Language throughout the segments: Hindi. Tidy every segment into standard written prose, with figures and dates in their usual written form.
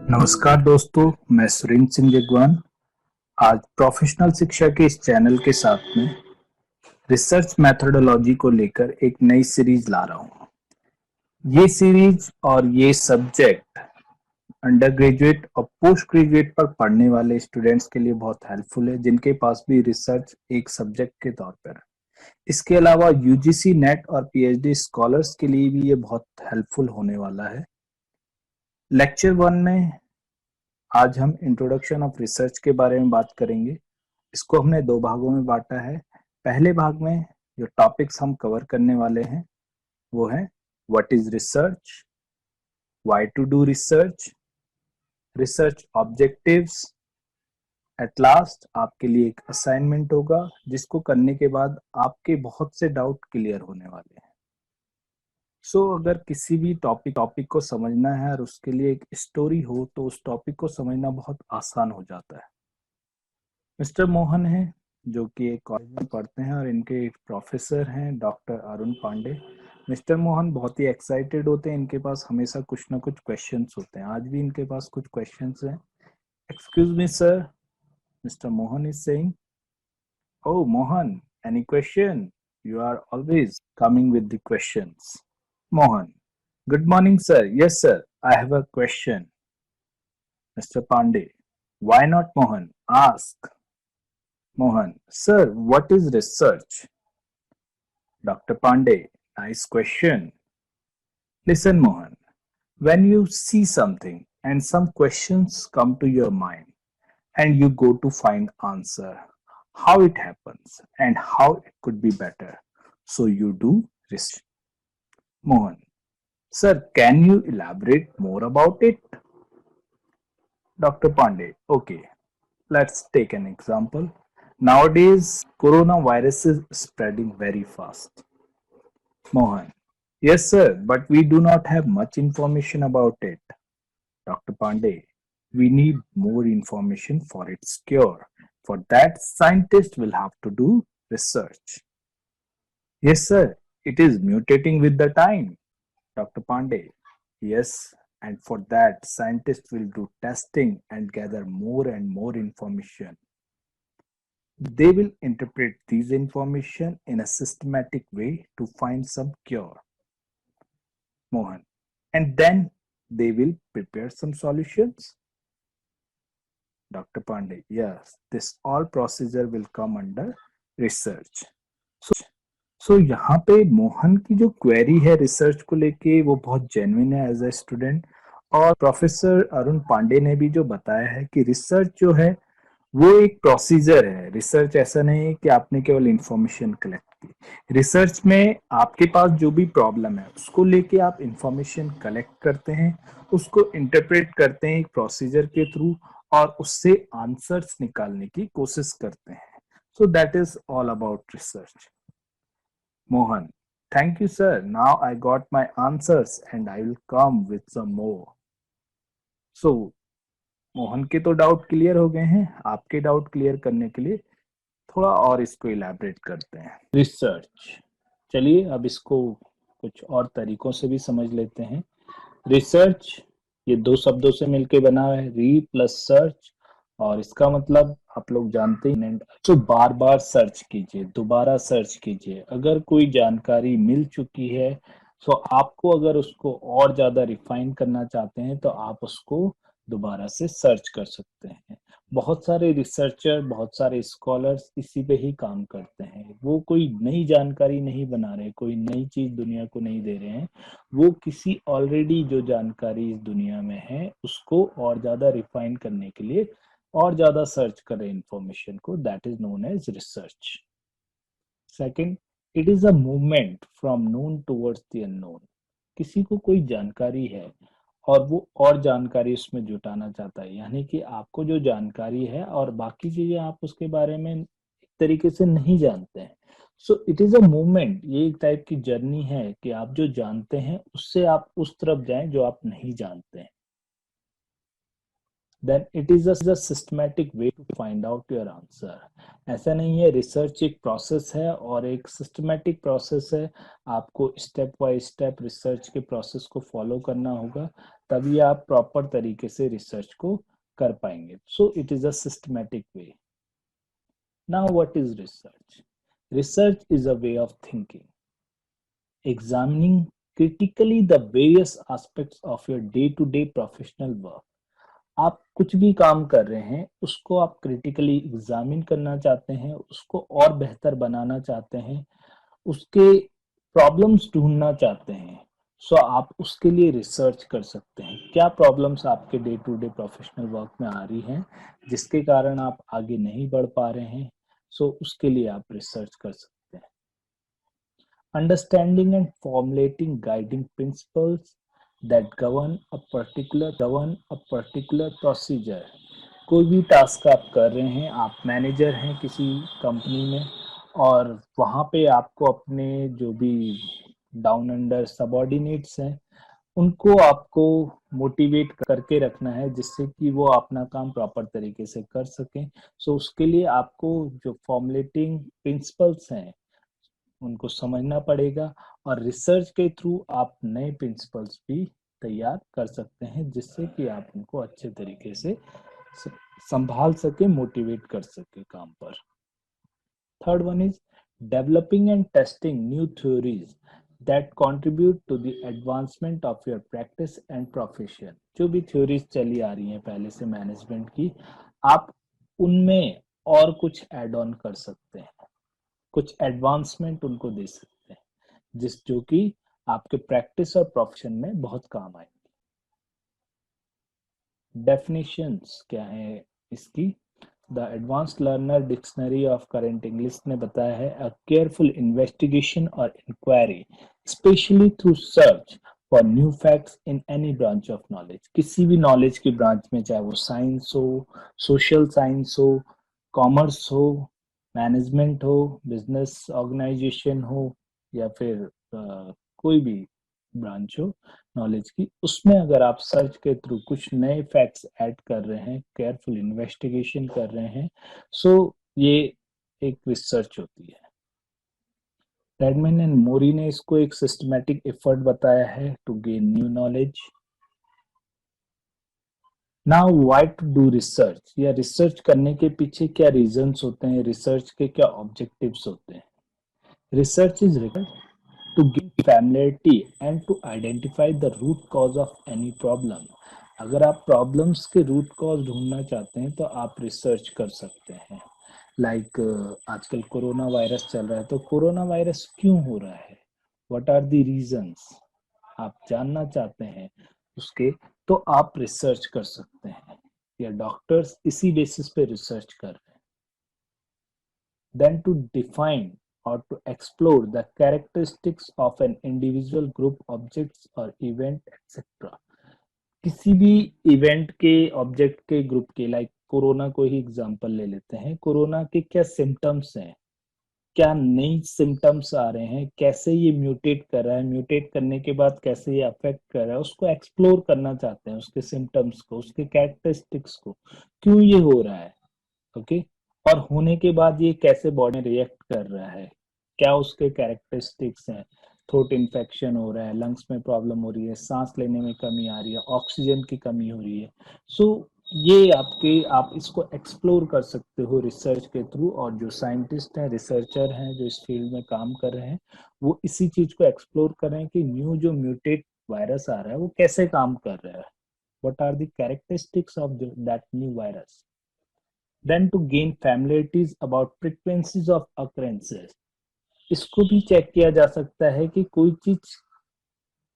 नमस्कार दोस्तों, मैं सुरेंद्र सिंह जगवान। आज प्रोफेशनल शिक्षा के इस चैनल के साथ में रिसर्च मेथोडोलॉजी को लेकर एक नई सीरीज ला रहा हूँ। ये सीरीज और ये सब्जेक्ट अंडर ग्रेजुएट और पोस्ट ग्रेजुएट पर पढ़ने वाले स्टूडेंट्स के लिए बहुत हेल्पफुल है, जिनके पास भी रिसर्च एक सब्जेक्ट के तौर पर है। इसके अलावा यूजीसी नेट और पीएचडी स्कॉलर्स के लिए भी ये बहुत हेल्पफुल होने वाला है। लेक्चर 1 में आज हम इंट्रोडक्शन ऑफ रिसर्च के बारे में बात करेंगे। इसको हमने दो भागों में बांटा है। पहले भाग में जो टॉपिक्स हम कवर करने वाले हैं वो है what is research, why to do research, research objectives. At last आपके लिए एक असाइनमेंट होगा जिसको करने के बाद आपके बहुत से डाउट क्लियर होने वाले हैं। अगर किसी भी टॉपिक को समझना है और उसके लिए एक स्टोरी हो तो उस टॉपिक को समझना बहुत आसान हो जाता है। मिस्टर मोहन है जो कि एक कॉलेज में पढ़ते हैं और इनके एक प्रोफेसर हैं डॉक्टर अरुण पांडे। मिस्टर मोहन बहुत ही एक्साइटेड होते हैं, इनके पास हमेशा कुछ ना कुछ क्वेश्चंस होते हैं। आज भी इनके पास कुछ क्वेश्चंस हैं। Excuse me sir, mister Mohan is saying, oh Mohan, any question? You are always coming with the questions. Mohan, good morning sir. Yes sir, I have a question. Mr. Pandey, why not Mohan? Ask. Mohan, sir, what is research? Dr. Pandey, nice question. Listen, Mohan, when you see something and some questions come to your mind and you go to find answer, how it happens and how it could be better. So you do research. Mohan, sir, can you elaborate more about it? Dr. Pandey, okay, let's take an example. Nowadays, coronavirus is spreading very fast. Mohan, yes, sir, but we do not have much information about it. Dr. Pandey, we need more information for its cure. For that, scientists will have to do research. Yes, sir, it is mutating with the time. Dr. Pandey, yes, and for that, scientists will do testing and gather more and more information. They will interpret these information in a systematic way to find some cure. Mohan, and then they will prepare some solutions. Dr. Pandey, yes, this all procedure will come under research. यहाँ पे मोहन की जो क्वेरी है रिसर्च को लेके वो बहुत जेन्युइन है एज अ स्टूडेंट। और प्रोफेसर अरुण पांडे ने भी जो बताया है कि रिसर्च जो है वो एक प्रोसीजर है। रिसर्च ऐसा नहीं है कि आपने केवल इंफॉर्मेशन कलेक्ट की। रिसर्च में आपके पास जो भी प्रॉब्लम है उसको लेके आप इंफॉर्मेशन कलेक्ट करते हैं, उसको इंटरप्रेट करते हैं एक प्रोसीजर के थ्रू और उससे आंसर्स निकालने की कोशिश करते हैं। So that is all about research. Mohan, thank you sir. Now I got my answers and I will come with some more. So, Mohan के तो डाउट क्लियर हो गए हैं। आपके डाउट क्लियर करने के लिए थोड़ा और इसको इलैबोरेट करते हैं। रिसर्च, चलिए अब इसको कुछ और तरीकों से भी समझ लेते हैं। रिसर्च ये दो शब्दों से मिलकर बना है, री प्लस सर्च, और इसका मतलब आप लोग जानते हैं तो बार बार सर्च कीजिए, दोबारा सर्च कीजिए। अगर कोई जानकारी मिल चुकी है तो आपको अगर उसको और ज्यादा रिफाइन करना चाहते हैं तो आप उसको दोबारा से सर्च कर सकते हैं। बहुत सारे रिसर्चर, बहुत सारे स्कॉलर्स इसी पे ही काम करते हैं। वो कोई नई जानकारी नहीं बना रहे, कोई नई चीज दुनिया को नहीं दे रहे हैं। वो किसी ऑलरेडी जो जानकारी इस दुनिया में है उसको और ज्यादा रिफाइन करने के लिए और ज्यादा सर्च करें इंफॉर्मेशन को। That is known as research. Second, it is a movement from known towards the unknown. किसी को कोई जानकारी है और वो और जानकारी उसमें जुटाना चाहता है, यानी कि आपको जो जानकारी है और बाकी चीजें आप उसके बारे में एक तरीके से नहीं जानते हैं। So it is a movement, ये एक टाइप की जर्नी है कि आप जो जानते हैं उससे आप उस तरफ जाएं जो आप नहीं जानते हैं। Then it is a systematic way to find out your answer. ऐसा नहीं है, रिसर्च एक प्रोसेस है और एक सिस्टमैटिक प्रोसेस है। आपको स्टेप बाय स्टेप रिसर्च के प्रोसेस को फॉलो करना होगा, तभी आप प्रॉपर तरीके से रिसर्च को कर पाएंगे। So it is a systematic way. Now what is research? Research is a way of thinking, examining critically the various aspects of your day to day professional work। आप कुछ भी काम कर रहे हैं उसको आप क्रिटिकली एग्जामिन करना चाहते हैं, उसको और बेहतर बनाना चाहते हैं, उसके प्रॉब्लम्स ढूंढना चाहते हैं। सो आप उसके लिए रिसर्च कर सकते हैं, क्या प्रॉब्लम्स आपके day to day professional work में आ रही हैं जिसके कारण आप आगे नहीं बढ़ पा रहे हैं। सो उसके लिए आप रिसर्च कर सकते हैं। Understanding and formulating guiding principles that govern a particular procedure। कोई भी टास्क आप कर रहे हैं, आप मैनेजर हैं किसी कंपनी में, और वहां पे आपको अपने जो भी डाउन अंडर सबॉर्डिनेट्स हैं उनको आपको मोटिवेट करके रखना है जिससे कि वो अपना काम प्रॉपर तरीके से कर सकें। सो उसके लिए आपको जो फॉर्मुलेटिंग प्रिंसिपल्स हैं उनको समझना पड़ेगा, और रिसर्च के थ्रू आप नए प्रिंसिपल्स भी तैयार कर सकते हैं जिससे कि आप उनको अच्छे तरीके से संभाल सके, मोटिवेट कर सके काम पर। Third one is developing and testing new theories that contribute to the advancement of your practice and profession. जो भी थ्योरीज चली आ रही हैं पहले से मैनेजमेंट की, आप उनमें और कुछ ऐड ऑन कर सकते हैं, कुछ एडवांसमेंट उनको दे सकते हैं जो कि आपके प्रैक्टिस और प्रोफेशन में बहुत काम आएंगे। डेफिनेशंस क्या है इसकी? The advanced learner dictionary of current English ने बताया है, अ केयरफुल इन्वेस्टिगेशन और inquiry specially through search for new facts in any branch of knowledge. किसी भी नॉलेज की ब्रांच में, चाहे वो साइंस हो, सोशल साइंस हो, कॉमर्स हो, मैनेजमेंट हो, बिजनेस ऑर्गेनाइजेशन हो, या फिर कोई भी ब्रांच हो नॉलेज की, उसमें अगर आप सर्च के थ्रू कुछ नए फैक्ट्स ऐड कर रहे हैं, केयरफुल इन्वेस्टिगेशन कर रहे हैं, सो ये एक रिसर्च होती है। रेडमैन एंड मोरी ने इसको एक सिस्टमैटिक एफर्ट बताया है to gain new knowledge. Now why to do research, या रिसर्च करने के पीछे क्या रीजंस होते हैं, रिसर्च के क्या ऑब्जेक्टिव्स होते हैं। Research is to gain familiarity and to identify the root cause of any problem। अगर आप प्रॉब्लम्स के रूट कॉज ढूंढना चाहते हैं तो आप रिसर्च कर सकते हैं। लाइक आजकल कोरोना वायरस चल रहा है, तो कोरोना वायरस क्यों हो रहा है, व्हाट आर द रीजंस, आप जानना चाहते हैं उसके, तो आप रिसर्च कर सकते हैं, या डॉक्टर्स इसी बेसिस पे रिसर्च कर रहे हैं। Then to define or to explore the characteristics of an individual group objects or event etc। किसी भी इवेंट के, ऑब्जेक्ट के, ग्रुप के, लाइक कोरोना को ही एग्जांपल ले लेते हैं, कोरोना के क्या सिम्टम्स हैं, क्या नई सिम्टम्स आ रहे हैं, कैसे ये म्यूटेट कर रहा है, म्यूटेट करने के बाद कैसे ये अफेक्ट कर रहा है, उसको एक्सप्लोर करना चाहते हैं, उसके सिम्टम्स को, उसके कैरेक्टरिस्टिक्स को, क्यों ये हो रहा है, ओके, और होने के बाद ये कैसे बॉडी में रिएक्ट कर रहा है, क्या उसके कैरेक्टरिस्टिक्स हैं, थ्रोट इन्फेक्शन हो रहा है, लंग्स में प्रॉब्लम हो रही है, सांस लेने में कमी आ रही है, ऑक्सीजन की कमी हो रही है। सो ये आप इसको एक्सप्लोर कर सकते हो रिसर्च के थ्रू, और जो साइंटिस्ट हैं, रिसर्चर हैं जो इस फील्ड में काम कर रहे हैं, वो इसी चीज को एक्सप्लोर कर रहे हैं कि न्यू जो म्यूटेट वायरस आ रहा है वो कैसे काम कर रहा है, what are the characteristics of that new virus। Then to gain familiarities about frequencies of occurrences। इसको भी चेक किया जा सकता है कि कोई चीज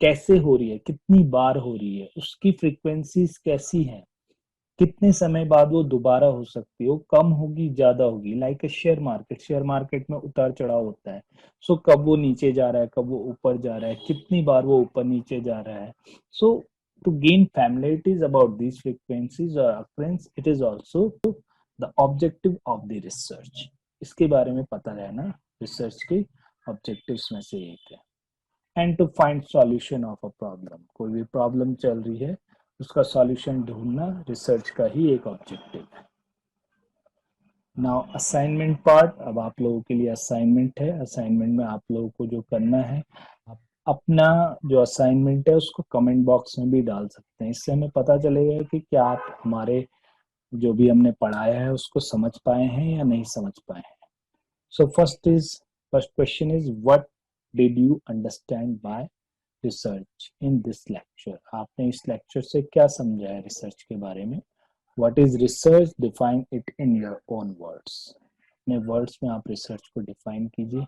कैसे हो रही है, कितनी बार हो रही है, उसकी फ्रीक्वेंसीज कैसी हैं, कितने समय बाद वो दोबारा हो सकती है, वो कम होगी, ज्यादा होगी। Like share market, share market में उतार चढ़ाव होता है, सो कब वो नीचे जा रहा है, कब वो ऊपर जा रहा है, कितनी बार वो ऊपर नीचे जा रहा है। So to gain familiarities about these frequencies or occurrence, it is also the objective of the research। इसके बारे में पता रहना रिसर्च के ऑब्जेक्टिव्स में से एक है। And to find solution of a problem, कोई भी प्रॉब्लम चल रही है उसका सॉल्यूशन ढूंढना रिसर्च का ही एक ऑब्जेक्टिव है। नाउ असाइनमेंट पार्ट, अब आप लोगों के लिए असाइनमेंट है। असाइनमेंट में आप लोगों को जो करना है, आप अपना जो असाइनमेंट है उसको कमेंट बॉक्स में भी डाल सकते हैं। इससे हमें पता चलेगा कि क्या आप हमारे जो भी हमने पढ़ाया है उसको समझ पाए हैं या नहीं समझ पाए हैं। So first question is what did you understand by research in this lecture. आपने इस लेक्चर से क्या समझा है रिसर्च के बारे में। What is research, define it in your own words. अपने वर्ड्स में आप रिसर्च को डिफाइन कीजिए।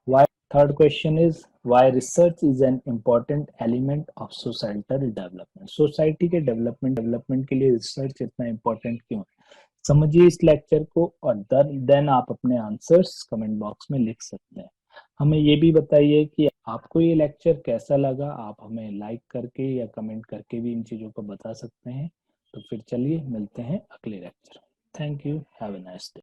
Why, third question is why research is an important element of societal development. Society के डेवलपमेंट के लिए रिसर्च इतना इम्पोर्टेंट क्यों है। समझिए इस लेक्चर को और देन आप अपने आंसर्स कमेंट बॉक्स में लिख सकते हैं। हमें ये भी बताइए कि आपको ये लेक्चर कैसा लगा। आप हमें लाइक करके या कमेंट करके भी इन चीज़ों को बता सकते हैं। तो फिर चलिए मिलते हैं अगले lecture. Thank you, have a nice day.